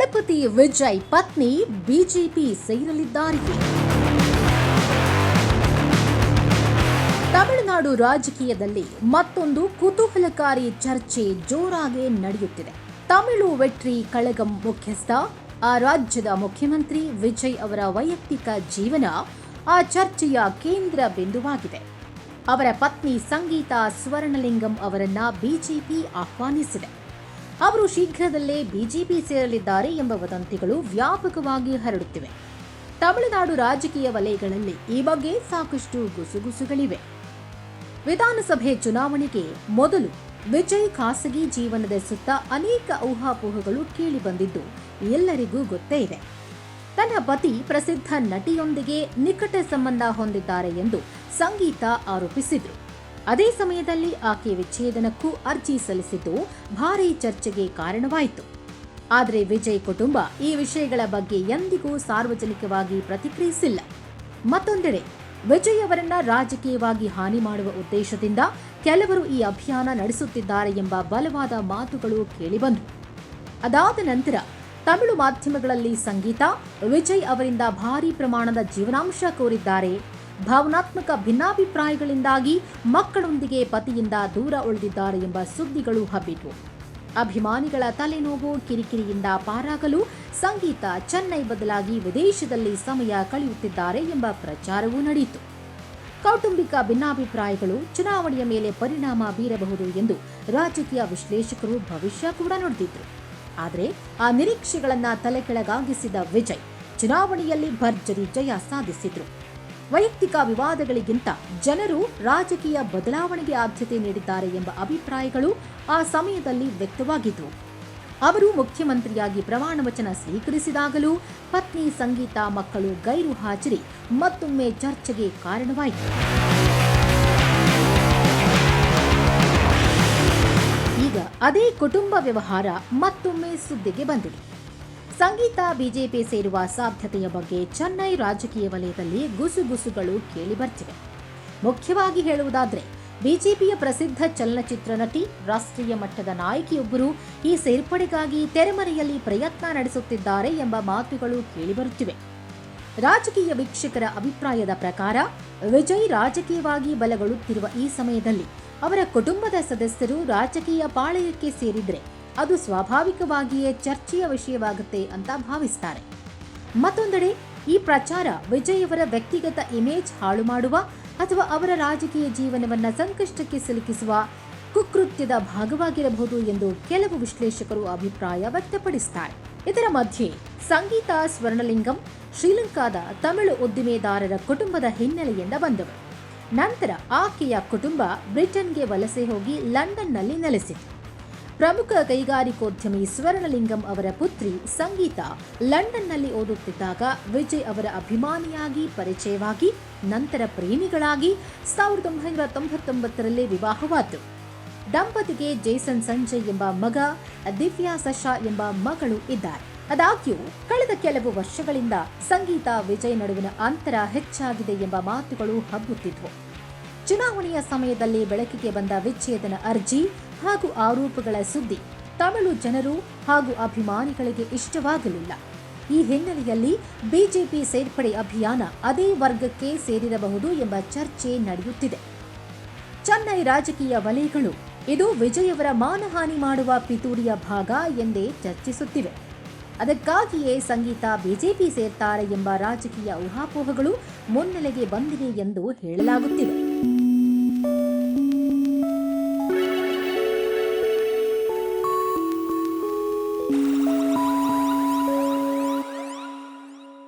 ದಳಪತಿ ವಿಜಯ್ ಪತ್ನಿ ಬಿಜೆಪಿ ಸೇರಲಿದ್ದಾರೆ. ತಮಿಳುನಾಡು ರಾಜಕೀಯದಲ್ಲಿ ಮತ್ತೊಂದು ಕುತೂಹಲಕಾರಿ ಚರ್ಚೆ ಜೋರಾಗಿ ನಡೆಯುತ್ತಿದೆ. ತಮಿಳು ವೆಟ್ರಿ ಕಳಗಂ ಮುಖ್ಯಸ್ಥ, ಆ ರಾಜ್ಯದ ಮುಖ್ಯಮಂತ್ರಿ ವಿಜಯ್ ಅವರ ವೈಯಕ್ತಿಕ ಜೀವನ ಆ ಚರ್ಚೆಯ ಕೇಂದ್ರ ಬಿಂದುವಾಗಿದೆ. ಅವರ ಪತ್ನಿ ಸಂಗೀತಾ ಸ್ವರ್ಣಲಿಂಗಂ ಅವರನ್ನ ಬಿಜೆಪಿ ಆಹ್ವಾನಿಸಿದೆ. ಅವರು ಶೀಘ್ರದಲ್ಲೇ ಬಿಜೆಪಿ ಸೇರಲಿದ್ದಾರೆ ಎಂಬ ವದಂತಿಗಳು ವ್ಯಾಪಕವಾಗಿ ಹರಡುತ್ತಿವೆ. ತಮಿಳುನಾಡು ರಾಜಕೀಯ ವಲಯಗಳಲ್ಲಿ ಈ ಬಗ್ಗೆ ಸಾಕಷ್ಟು ಗುಸುಗುಸುಗಳಿವೆ. ವಿಧಾನಸಭೆ ಚುನಾವಣೆಗೆ ಮೊದಲು ವಿಜಯ್ ಖಾಸಗಿ ಜೀವನದ ಸುತ್ತ ಅನೇಕ ಊಹಾಪೋಹಗಳು ಕೇಳಿಬಂದಿದ್ದು ಎಲ್ಲರಿಗೂ ಗೊತ್ತೇ ಇದೆ. ತನ್ನ ಪತಿ ಪ್ರಸಿದ್ಧ ನಟಿಯೊಂದಿಗೆ ನಿಕಟ ಸಂಬಂಧ ಹೊಂದಿದ್ದಾರೆ ಎಂದು ಸಂಗೀತಾ ಆರೋಪಿಸಿದ್ರು. ಅದೇ ಸಮಯದಲ್ಲಿ ಆಕೆ ವಿಚ್ಛೇದನಕ್ಕೂ ಅರ್ಜಿ ಸಲ್ಲಿಸಿದ್ದು ಭಾರೀ ಚರ್ಚೆಗೆ ಕಾರಣವಾಯಿತು. ಆದರೆ ವಿಜಯ್ ಕುಟುಂಬ ಈ ವಿಷಯಗಳ ಬಗ್ಗೆ ಎಂದಿಗೂ ಸಾರ್ವಜನಿಕವಾಗಿ ಪ್ರತಿಕ್ರಿಯಿಸಿಲ್ಲ. ಮತ್ತೊಂದೆಡೆ ವಿಜಯ್ ಅವರನ್ನ ರಾಜಕೀಯವಾಗಿ ಹಾನಿ ಮಾಡುವ ಉದ್ದೇಶದಿಂದ ಕೆಲವರು ಈ ಅಭಿಯಾನ ನಡೆಸುತ್ತಿದ್ದಾರೆ ಎಂಬ ಬಲವಾದ ಮಾತುಗಳು ಕೇಳಿಬಂದವು. ಅದಾದ ನಂತರ ತಮಿಳು ಮಾಧ್ಯಮಗಳಲ್ಲಿ ಸಂಗೀತಾ ವಿಜಯ್ ಅವರಿಂದ ಭಾರೀ ಪ್ರಮಾಣದ ಜೀವನಾಂಶ ಕೋರಿದ್ದಾರೆ, ಭಾವನಾತ್ಮಕ ಭಿನ್ನಾಭಿಪ್ರಾಯಗಳಿಂದಾಗಿ ಮಕ್ಕಳೊಂದಿಗೆ ಪತಿಯಿಂದ ದೂರ ಉಳಿದಿದ್ದಾರೆ ಎಂಬ ಸುದ್ದಿಗಳು ಹಬ್ಬಿದ್ವು. ಅಭಿಮಾನಿಗಳ ತಲೆನೋವು ಕಿರಿಕಿರಿಯಿಂದ ಪಾರಾಗಲು ಸಂಗೀತಾ ಚೆನ್ನೈ ಬದಲಾಗಿ ವಿದೇಶದಲ್ಲಿ ಸಮಯ ಕಳೆಯುತ್ತಿದ್ದಾರೆ ಎಂಬ ಪ್ರಚಾರವೂ ನಡೆಯಿತು. ಕೌಟುಂಬಿಕ ಭಿನ್ನಾಭಿಪ್ರಾಯಗಳು ಚುನಾವಣೆಯ ಮೇಲೆ ಪರಿಣಾಮ ಬೀರಬಹುದು ಎಂದು ರಾಜಕೀಯ ವಿಶ್ಲೇಷಕರು ಭವಿಷ್ಯ ಕೂಡ ನುಡಿದಿದ್ರು. ಆದರೆ ಆ ನಿರೀಕ್ಷೆಗಳನ್ನ ತಲೆಕೆಳಗಾಗಿಸಿದ ವಿಜಯ್ ಚುನಾವಣೆಯಲ್ಲಿ ಭರ್ಜರಿ ಜಯ ಸಾಧಿಸಿದ್ರು. ವೈಯಕ್ತಿಕ ವಿವಾದಗಳಿಗಿಂತ ಜನರು ರಾಜಕೀಯ ಬದಲಾವಣೆಗೆ ಆದ್ಯತೆ ನೀಡಿದ್ದಾರೆ ಎಂಬ ಅಭಿಪ್ರಾಯಗಳು ಆ ಸಮಯದಲ್ಲಿ ವ್ಯಕ್ತವಾಗಿದ್ದವು. ಅವರು ಮುಖ್ಯಮಂತ್ರಿಯಾಗಿ ಪ್ರಮಾಣ ವಚನ ಸ್ವೀಕರಿಸಿದಾಗಲೂ ಪತ್ನಿ ಸಂಗೀತಾ ಮಕ್ಕಳು ಗೈರು ಹಾಜರಿ ಮತ್ತೊಮ್ಮೆ ಚರ್ಚೆಗೆ ಕಾರಣವಾಯಿತು. ಈಗ ಅದೇ ಕುಟುಂಬ ವ್ಯವಹಾರ ಮತ್ತೊಮ್ಮೆ ಸುದ್ದಿಗೆ ಬಂದಿದೆ. ಸಂಗೀತಾ ಬಿಜೆಪಿ ಸೇರುವ ಸಾಧ್ಯತೆಯ ಬಗ್ಗೆ ಚೆನ್ನೈ ರಾಜಕೀಯ ವಲಯದಲ್ಲಿ ಗುಸುಗುಸುಗಳು ಕೇಳಿಬರ್ತಿವೆ. ಮುಖ್ಯವಾಗಿ ಹೇಳುವುದಾದರೆ ಬಿಜೆಪಿಯ ಪ್ರಸಿದ್ಧ ಚಲನಚಿತ್ರ ನಟಿ, ರಾಷ್ಟ್ರೀಯ ಮಟ್ಟದ ನಾಯಕಿಯೊಬ್ಬರು ಈ ಸೇರ್ಪಡೆಗಾಗಿ ತೆರೆಮರೆಯಲ್ಲಿ ಪ್ರಯತ್ನ ನಡೆಸುತ್ತಿದ್ದಾರೆ ಎಂಬ ಮಾತುಗಳು ಕೇಳಿಬರುತ್ತಿವೆ. ರಾಜಕೀಯ ವೀಕ್ಷಕರ ಅಭಿಪ್ರಾಯದ ಪ್ರಕಾರ ವಿಜಯ್ ರಾಜಕೀಯವಾಗಿ ಬಲಗೊಳ್ಳುತ್ತಿರುವ ಈ ಸಮಯದಲ್ಲಿ ಅವರ ಕುಟುಂಬದ ಸದಸ್ಯರು ರಾಜಕೀಯ ಪಾಳಯಕ್ಕೆ ಸೇರಿದ್ರೆ ಅದು ಸ್ವಾಭಾವಿಕವಾಗಿಯೇ ಚರ್ಚೆಯ ವಿಷಯವಾಗುತ್ತೆ ಅಂತ ಭಾವಿಸ್ತಾರೆ. ಮತ್ತೊಂದೆಡೆ ಈ ಪ್ರಚಾರ ವಿಜಯ್ ಅವರ ವ್ಯಕ್ತಿಗತ ಇಮೇಜ್ ಹಾಳು ಮಾಡುವ ಅಥವಾ ಅವರ ರಾಜಕೀಯ ಜೀವನವನ್ನ ಸಂಕಷ್ಟಕ್ಕೆ ಸಿಲುಕಿಸುವ ಕುಕೃತ್ಯದ ಭಾಗವಾಗಿರಬಹುದು ಎಂದು ಕೆಲವು ವಿಶ್ಲೇಷಕರು ಅಭಿಪ್ರಾಯ ವ್ಯಕ್ತಪಡಿಸುತ್ತಾರೆ. ಇದರ ಮಧ್ಯೆ ಸಂಗೀತಾ ಸ್ವರ್ಣಲಿಂಗಂ ಶ್ರೀಲಂಕಾದ ತಮಿಳು ಉದ್ದಿಮೆದಾರರ ಕುಟುಂಬದ ಹಿನ್ನೆಲೆಯಿಂದ ಬಂದವರು. ನಂತರ ಆಕೆಯ ಕುಟುಂಬ ಬ್ರಿಟನ್ಗೆ ವಲಸೆ ಹೋಗಿ ಲಂಡನ್ನಲ್ಲಿ ನೆಲೆಸಿತು. ಪ್ರಮುಖ ಕೈಗಾರಿಕೋದ್ಯಮಿ ಸ್ವರ್ಣಲಿಂಗಂ ಅವರ ಪುತ್ರಿ ಸಂಗೀತಾ ಲಂಡನ್ನಲ್ಲಿ ಓದುತ್ತಿದ್ದಾಗ ವಿಜಯ್ ಅವರ ಅಭಿಮಾನಿಯಾಗಿ ಪರಿಚಯವಾಗಿ ನಂತರ ಪ್ರೇಮಿಗಳಾಗಿ 1999ರಲ್ಲಿ ವಿವಾಹವಾದರು. ದಂಪತಿಗೆ ಜೇಸನ್ ಸಂಜಯ್ ಎಂಬ ಮಗ, ದಿವ್ಯಾ ಸಶಾ ಎಂಬ ಮಗಳು ಇದ್ದಾರೆ. ಆದಾಗ್ಯೂ ಕಳೆದ ಕೆಲವು ವರ್ಷಗಳಿಂದ ಸಂಗೀತಾ ವಿಜಯ್ ನಡುವಿನ ಅಂತರ ಹೆಚ್ಚಾಗಿದೆ ಎಂಬ ಮಾತುಗಳು ಹಬ್ಬುತ್ತಿದ್ವು. ಚುನಾವಣೆಯ ಸಮಯದಲ್ಲಿ ಬೆಳಕಿಗೆ ಬಂದ ವಿಚ್ಛೇದನ ಅರ್ಜಿ ಹಾಗೂ ಆರೋಪಗಳ ಸುದ್ದಿ ತಮಿಳು ಜನರು ಹಾಗೂ ಅಭಿಮಾನಿಗಳಿಗೆ ಇಷ್ಟವಾಗಲಿಲ್ಲ. ಈ ಹಿನ್ನೆಲೆಯಲ್ಲಿ ಬಿಜೆಪಿ ಸೇರ್ಪಡೆ ಅಭಿಯಾನ ಅದೇ ವರ್ಗಕ್ಕೆ ಸೇರಿರಬಹುದು ಎಂಬ ಚರ್ಚೆ ನಡೆಯುತ್ತಿದೆ. ಚೆನ್ನೈ ರಾಜಕೀಯ ವಲಯಗಳು ಇದು ವಿಜಯ್ ಅವರ ಮಾನಹಾನಿ ಮಾಡುವ ಪಿತೂರಿಯ ಭಾಗ ಎಂದೇ ಚರ್ಚಿಸುತ್ತಿವೆ. ಅದಕ್ಕಾಗಿಯೇ ಸಂಗೀತಾ ಬಿಜೆಪಿ ಸೇರ್ತಾರೆ ಎಂಬ ರಾಜಕೀಯ ಊಹಾಪೋಹಗಳು ಮುನ್ನೆಲೆಗೆ ಬಂದಿವೆ ಎಂದು ಹೇಳಲಾಗುತ್ತಿದೆ.